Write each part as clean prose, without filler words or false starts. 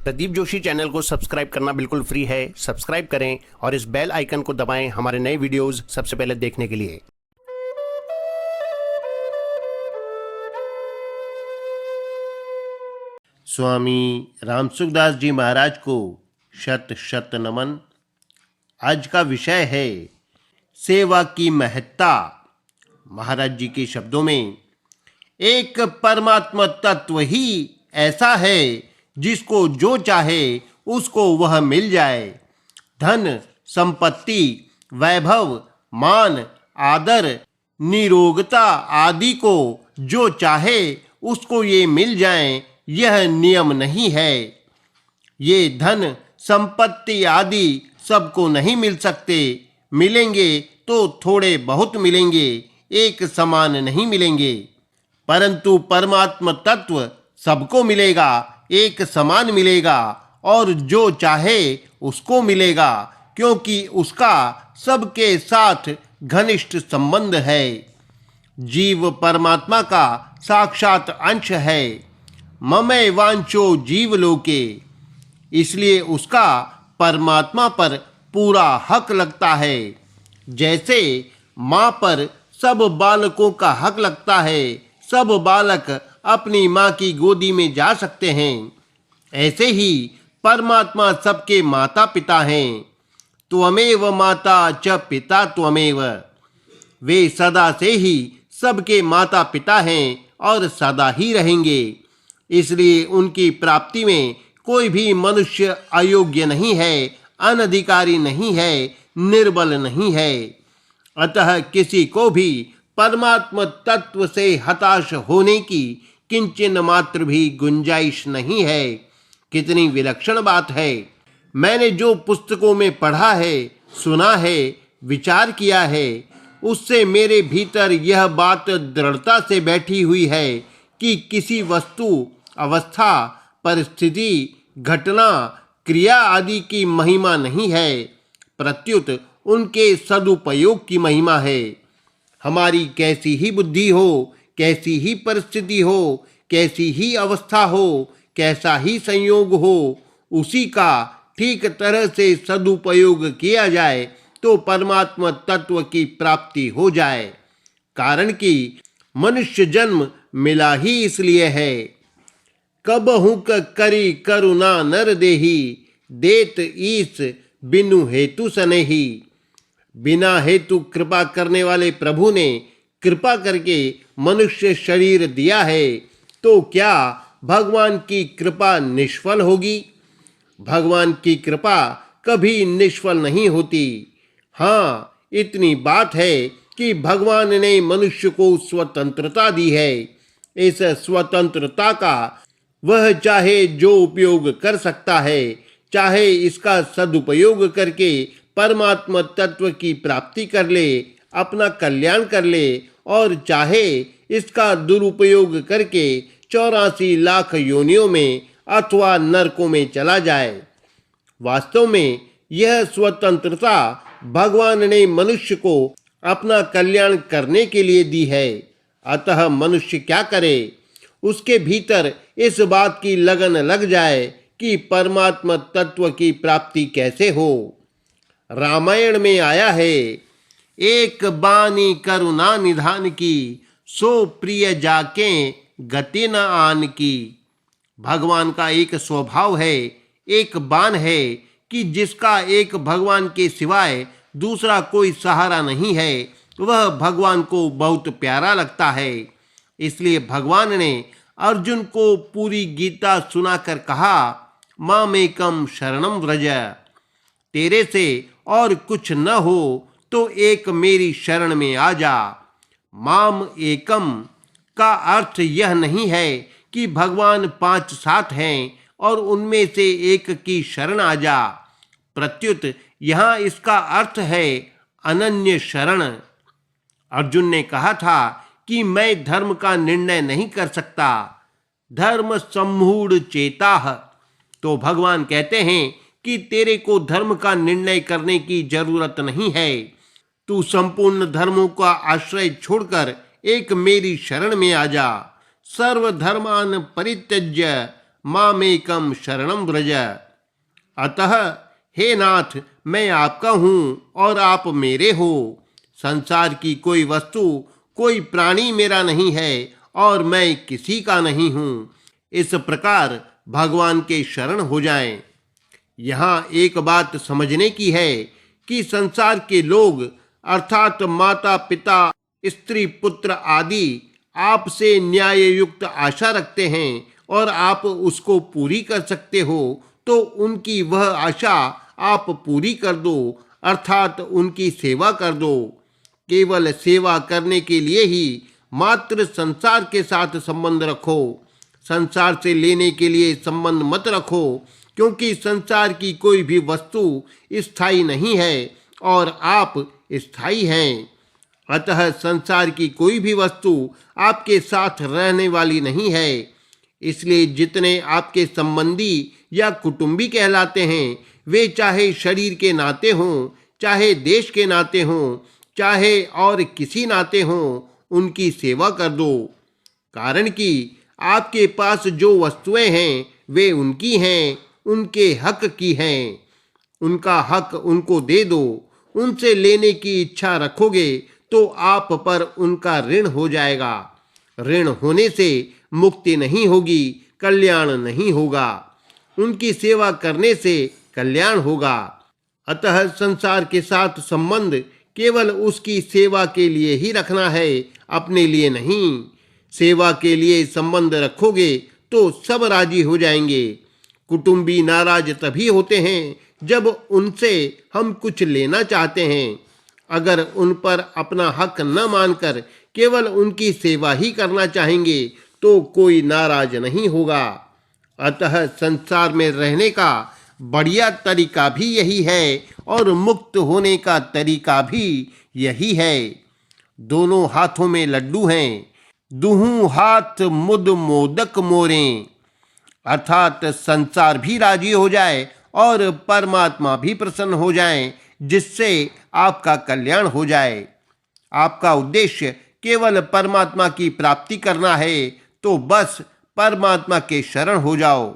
Pradeep Joshi channel को subscribe करना बिल्कुल फ्री है। सब्सक्राइब करें और इस बेल आइकन को दबाएं हमारे नए वीडियोस सबसे पहले देखने के लिए। स्वामी रामसुखदास जी महाराज को शत शत नमन। आज का विषय है सेवा की महत्ता। महाराज जी के शब्दों में, एक परमात्मा तत्व ही ऐसा है जिसको जो चाहे उसको वह मिल जाए। धन, संपत्ति, वैभव, मान, आदर, निरोगता आदि को जो चाहे उसको ये मिल जाए, यह नियम नहीं है। ये धन, संपत्ति आदि सबको नहीं मिल सकते। मिलेंगे तो थोड़े बहुत मिलेंगे, एक समान नहीं मिलेंगे। परंतु परमात्मा तत्व सबको मिलेगा, एक समान मिलेगा और जो चाहे उसको मिलेगा, क्योंकि उसका सबके साथ घनिष्ठ संबंध है। जीव परमात्मा का साक्षात अंश है। ममै वांचो जीवलोके, इसलिए उसका परमात्मा पर पूरा हक लगता है। जैसे माँ पर सब बालकों का हक लगता है, सब बालक अपनी माँ की गोदी में जा सकते हैं, ऐसे ही परमात्मा सबके माता पिता हैं। त्वमेव माता च पिता त्वमेव, वे सदा से ही सबके माता पिता हैं और सदा ही रहेंगे। इसलिए उनकी प्राप्ति में कोई भी मनुष्य अयोग्य नहीं है, अनधिकारी नहीं है, निर्बल नहीं है। अतः किसी को भी परमात्मा तत्व से हताश होने की किंचन मात्र भी गुंजाइश नहीं है। कितनी विलक्षण बात है। मैंने जो पुस्तकों में पढ़ा है, सुना है, विचार किया है, उससे मेरे भीतर यह बात दृढ़ता से बैठी हुई है कि किसी वस्तु, अवस्था, परिस्थिति, घटना, क्रिया आदि की महिमा नहीं है, प्रत्युत उनके सदुपयोग की महिमा है। हमारी कैसी ही बुद्धि हो, कैसी ही परिस्थिति हो, कैसी ही अवस्था हो, कैसा ही संयोग हो, उसी का ठीक तरह से सदुपयोग किया जाए तो परमात्मा तत्व की प्राप्ति हो जाए। कारण कि मनुष्य जन्म मिला ही इसलिए है। कबहु करी करुणा नर देही, देत ईस बिनु हेतु सनेही। बिना हेतु कृपा करने वाले प्रभु ने कृपा करके मनुष्य शरीर दिया है, तो क्या भगवान की कृपा निष्फल होगी? भगवान की कृपा कभी निष्फल नहीं होती। हाँ, इतनी बात है कि भगवान ने मनुष्य को स्वतंत्रता दी है। इस स्वतंत्रता का वह चाहे जो उपयोग कर सकता है, चाहे इसका सदुपयोग करके परमात्मा तत्व की प्राप्ति कर ले, अपना कल्याण कर ले, और चाहे इसका दुरुपयोग करके 84 लाख योनियों में अथवा नरकों में चला जाए। वास्तव में यह स्वतंत्रता भगवान ने मनुष्य को अपना कल्याण करने के लिए दी है। अतः मनुष्य क्या करे? उसके भीतर इस बात की लगन लग जाए कि परमात्मा तत्व की प्राप्ति कैसे हो। रामायण में आया है, एक बानी करुणा निधान की, सो प्रिय जाके गति न आन की। भगवान का एक स्वभाव है, एक बाण है कि जिसका एक भगवान के सिवाय दूसरा कोई सहारा नहीं है, वह भगवान को बहुत प्यारा लगता है। इसलिए भगवान ने अर्जुन को पूरी गीता सुनाकर कहा, मामेकम शरणम व्रज, तेरे से और कुछ न हो तो एक मेरी शरण में आ जा। माम एकम का अर्थ यह नहीं है कि भगवान 5-7 हैं और उनमें से एक की शरण आ जा। प्रत्युत यहाँ इसका अर्थ है अनन्य शरण। अर्जुन ने कहा था कि मैं धर्म का निर्णय नहीं कर सकता, धर्म सम्मूढ़ चेताः। तो भगवान कहते हैं कि तेरे को धर्म का निर्णय करने की जरूरत नहीं है। तू संपूर्ण धर्मों का आश्रय छोड़कर एक मेरी शरण में आ जा। सर्वधर्मान परित्यज्य मामेकम शरणम व्रज। अतः हे नाथ, मैं आपका हूँ और आप मेरे हो। संसार की कोई वस्तु, कोई प्राणी मेरा नहीं है और मैं किसी का नहीं हूँ। इस प्रकार भगवान के शरण हो जाएं। यहाँ एक बात समझने की है कि संसार के लोग अर्थात माता पिता, स्त्री पुत्र आदि आपसे न्याय युक्त आशा रखते हैं और आप उसको पूरी कर सकते हो, तो उनकी वह आशा आप पूरी कर दो, अर्थात उनकी सेवा कर दो। केवल सेवा करने के लिए ही मात्र संसार के साथ संबंध रखो। संसार से लेने के लिए संबंध मत रखो, क्योंकि संसार की कोई भी वस्तु स्थायी नहीं है और आप स्थायी हैं। अतः संसार की कोई भी वस्तु आपके साथ रहने वाली नहीं है। इसलिए जितने आपके संबंधी या कुटुंबी कहलाते हैं, वे चाहे शरीर के नाते हों, चाहे देश के नाते हों, चाहे और किसी नाते हों, उनकी सेवा कर दो। कारण कि आपके पास जो वस्तुएं हैं वे उनकी हैं, उनके हक की हैं। उनका हक उनको दे दो। उनसे लेने की इच्छा रखोगे तो आप पर उनका ऋण हो जाएगा। ऋण होने से मुक्ति नहीं होगी, कल्याण नहीं होगा। उनकी सेवा करने से कल्याण होगा। अतः संसार के साथ संबंध केवल उसकी सेवा के लिए ही रखना है, अपने लिए नहीं। सेवा के लिए संबंध रखोगे तो सब राजी हो जाएंगे। कुटुंबी नाराज तभी होते हैं जब उनसे हम कुछ लेना चाहते हैं। अगर उन पर अपना हक न मानकर केवल उनकी सेवा ही करना चाहेंगे तो कोई नाराज नहीं होगा। अतः संसार में रहने का बढ़िया तरीका भी यही है और मुक्त होने का तरीका भी यही है। दोनों हाथों में लड्डू हैं, दुहूं हाथ मुद मोदक मोरें। अर्थात संसार भी राजी हो जाए और परमात्मा भी प्रसन्न हो जाए, जिससे आपका कल्याण हो जाए। आपका उद्देश्य केवल परमात्मा की प्राप्ति करना है तो बस परमात्मा के शरण हो जाओ।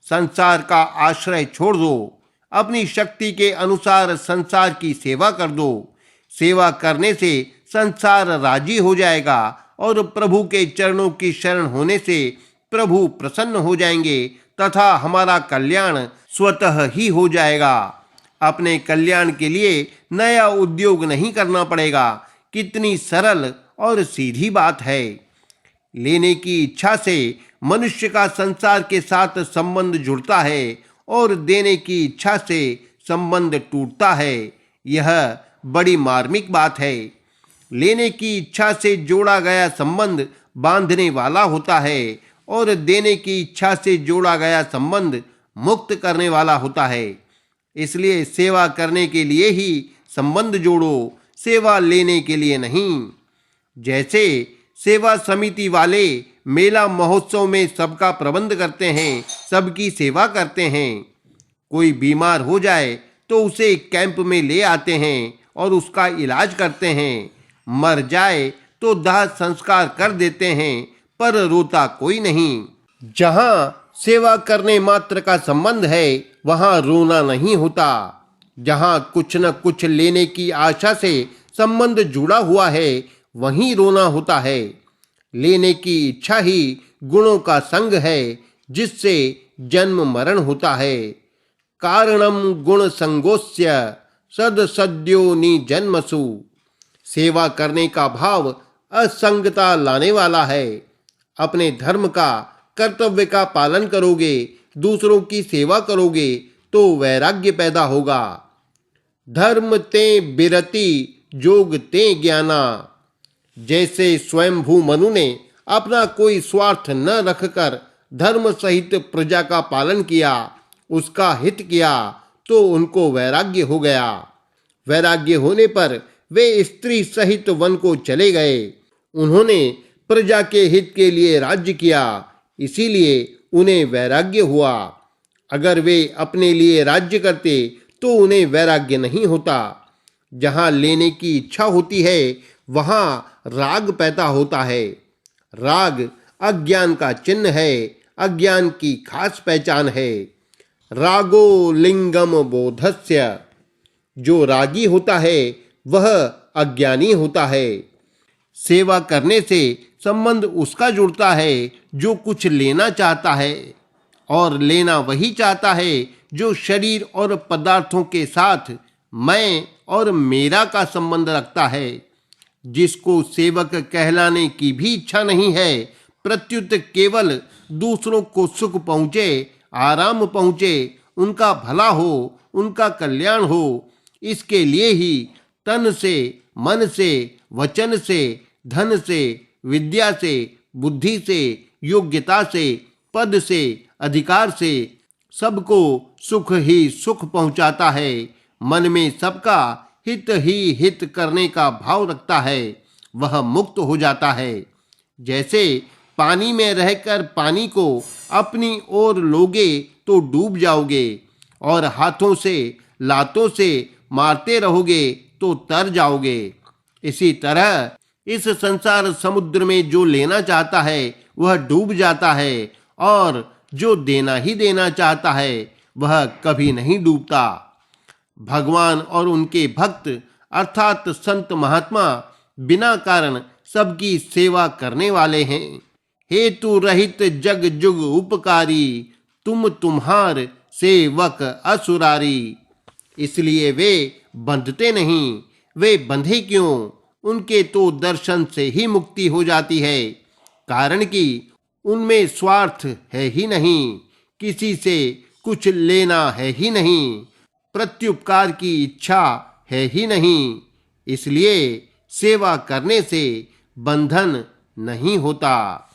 संसार का आश्रय छोड़ दो। अपनी शक्ति के अनुसार संसार की सेवा कर दो। सेवा करने से संसार राजी हो जाएगा और प्रभु के चरणों की शरण होने से प्रभु प्रसन्न हो जाएंगे तथा हमारा कल्याण स्वतः ही हो जाएगा। अपने कल्याण के लिए नया उद्योग नहीं करना पड़ेगा। कितनी सरल और सीधी बात है। लेने की इच्छा से मनुष्य का संसार के साथ संबंध जुड़ता है और देने की इच्छा से संबंध टूटता है। यह बड़ी मार्मिक बात है। लेने की इच्छा से जोड़ा गया संबंध बांधने वाला होता है और देने की इच्छा से जोड़ा गया संबंध मुक्त करने वाला होता है। इसलिए सेवा करने के लिए ही संबंध जोड़ो, सेवा लेने के लिए नहीं। जैसे सेवा समिति वाले मेला महोत्सव में सबका प्रबंध करते हैं, सबकी सेवा करते हैं। कोई बीमार हो जाए तो उसे कैंप में ले आते हैं और उसका इलाज करते हैं। मर जाए तो दाह संस्कार कर देते हैं, पर रोता कोई नहीं। जहाँ सेवा करने मात्र का संबंध है वहाँ रोना नहीं होता। जहाँ कुछ न कुछ लेने की आशा से संबंध जुड़ा हुआ है वहीं रोना होता है। लेने की इच्छा ही गुणों का संग है, जिससे जन्म मरण होता है। कारणम गुण संगोस्य सद सद्यो निजन्मसु। सेवा करने का भाव असंगता लाने वाला है। अपने धर्म का, कर्तव्य का पालन करोगे, दूसरों की सेवा करोगे तो वैराग्य पैदा होगा। धर्म ते बिरति जोग ते ज्ञाना। जैसे स्वयंभू मनु ने अपना कोई स्वार्थ न रखकर धर्म सहित प्रजा का पालन किया, उसका हित किया, तो उनको वैराग्य हो गया। वैराग्य होने पर वे स्त्री सहित वन को चले गए। उन्होंने प्रजा के हित के लिए राज्य किया, इसीलिए उन्हें वैराग्य हुआ। अगर वे अपने लिए राज्य करते तो उन्हें वैराग्य नहीं होता। जहाँ लेने की इच्छा होती है वहाँ राग पैदा होता है। राग अज्ञान का चिन्ह है, अज्ञान की खास पहचान है। रागो लिंगम बोधस्य, जो रागी होता है वह अज्ञानी होता है। सेवा करने से संबंध उसका जुड़ता है जो कुछ लेना चाहता है, और लेना वही चाहता है जो शरीर और पदार्थों के साथ मैं और मेरा का संबंध रखता है। जिसको सेवक कहलाने की भी इच्छा नहीं है, प्रत्युत केवल दूसरों को सुख पहुँचे, आराम पहुँचे, उनका भला हो, उनका कल्याण हो, इसके लिए ही तन से, मन से, वचन से, धन से, विद्या से, बुद्धि से, योग्यता से, पद से, अधिकार से सबको सुख ही सुख पहुंचाता है। मन में सबका हित ही हित करने का भाव रखता है, वह मुक्त हो जाता है। जैसे पानी में रहकर पानी को अपनी ओर लोगे तो डूब जाओगे, और हाथों से, लातों से मारते रहोगे तो तर जाओगे। इसी तरह इस संसार समुद्र में जो लेना चाहता है वह डूब जाता है, और जो देना ही देना चाहता है वह कभी नहीं डूबता। भगवान और उनके भक्त अर्थात संत महात्मा बिना कारण सबकी सेवा करने वाले हैं। हेतु रहित जग जुग उपकारी, तुम तुम्हार सेवक असुरारी। इसलिए वे बंधते नहीं। वे बंधे क्यों? उनके तो दर्शन से ही मुक्ति हो जाती है, कारण कि उनमें स्वार्थ है ही नहीं, किसी से कुछ लेना है ही नहीं, प्रत्युपकार की इच्छा है ही नहीं। इसलिए सेवा करने से बंधन नहीं होता।